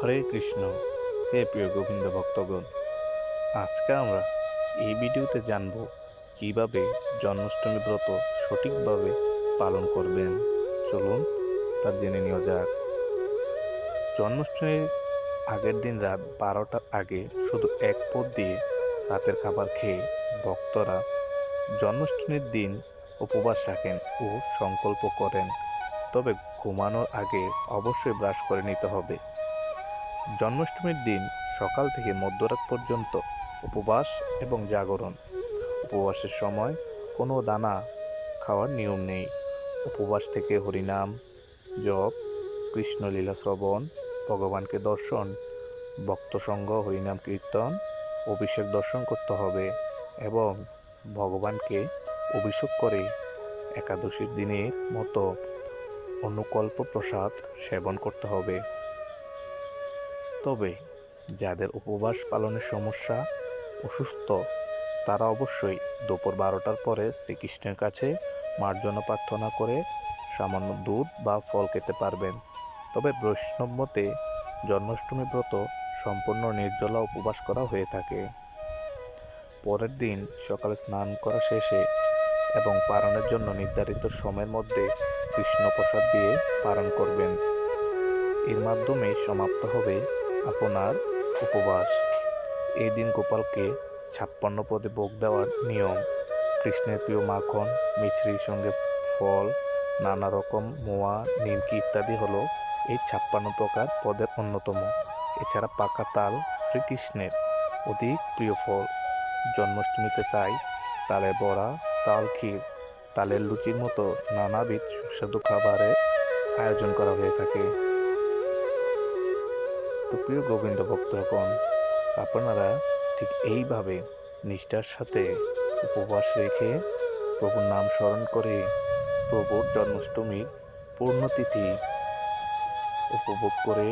হরে কৃষ্ণ। হে প্রিয় গোবিন্দ ভক্তগণ, আজকে আমরা এই ভিডিওতে জানব কিভাবে জন্মাষ্টমী ব্রত সঠিকভাবে পালন করবেন। চলুন তা জেনে নেওয়া যাক। জন্মাষ্টমীর আগের দিন রাত 12টার আগে শুধু এক পদ দিয়ে রাতের খাবার খেয়ে ভক্তরা জন্মাষ্টমীর দিন উপবাস রাখেন ও সংকল্প করেন। তবে ঘুমানোর আগে অবশ্যই ব্রাশ করে নিতে হবে। জন্মাষ্টমীর দিন সকাল থেকে মধ্যরাত পর্যন্ত উপবাস এবং জাগরণ। উপবাসের সময় কোনো দানা খাওয়ার নিয়ম নেই। উপবাস থেকে হরিনাম জপ, কৃষ্ণলীলা শ্রবণ, ভগবানকে দর্শন, ভক্তসঙ্গ, হরিনাম কীর্তন, অভিষেক দর্শন করতে হবে এবং ভগবানকে অভিষেক করে একাদশীর দিনের মতো অনুকল্প প্রসাদ সেবন করতে হবে। তবে যাদের উপবাস পালনের সমস্যা, অসুস্থ, তারা অবশ্যই দুপুর 12টার পরে শ্রীকৃষ্ণের কাছে মার্জনা প্রার্থনা করে সামান্য দুধ বা ফল খেতে পারবেন। তবে বৈষ্ণব মতে জন্মাষ্টমী ব্রত সম্পূর্ণ নির্জলা উপবাস করা হয়ে থাকে। পরের দিন সকালে স্নান করা শেষে এবং পারণের জন্য নির্ধারিত সময়ের মধ্যে কৃষ্ণ প্রসাদ দিয়ে পারণ করবেন। এর মাধ্যমে সমাপ্ত হবে আপনার উপবাস। এই দিন গোপালকে 56 পদে ভোগ দেওয়ার নিয়ম। কৃষ্ণের প্রিয় মাখন, মিছরির সঙ্গে ফল, নানা রকম মোয়া, নিমকি ইত্যাদি হলো এই 56 প্রকার পদের অন্যতম। এছাড়া পাকা তাল শ্রীকৃষ্ণের অধিক প্রিয় ফল। জন্মাষ্টমীতে তাই তালের বড়া, তাল ক্ষীর, তালের লুচির মতো নানাবিধ সুস্বাদু খাবারের আয়োজন করা হয়ে থাকে। তো প্রিয় গোবিন্দ ভক্তগণ, আপনারা ঠিক এইভাবে নিষ্ঠার সাথে উপবাস রেখে প্রভুর নাম স্মরণ করে প্রভুর জন্মাষ্টমীর পূর্ণতিথি উপভোগ করে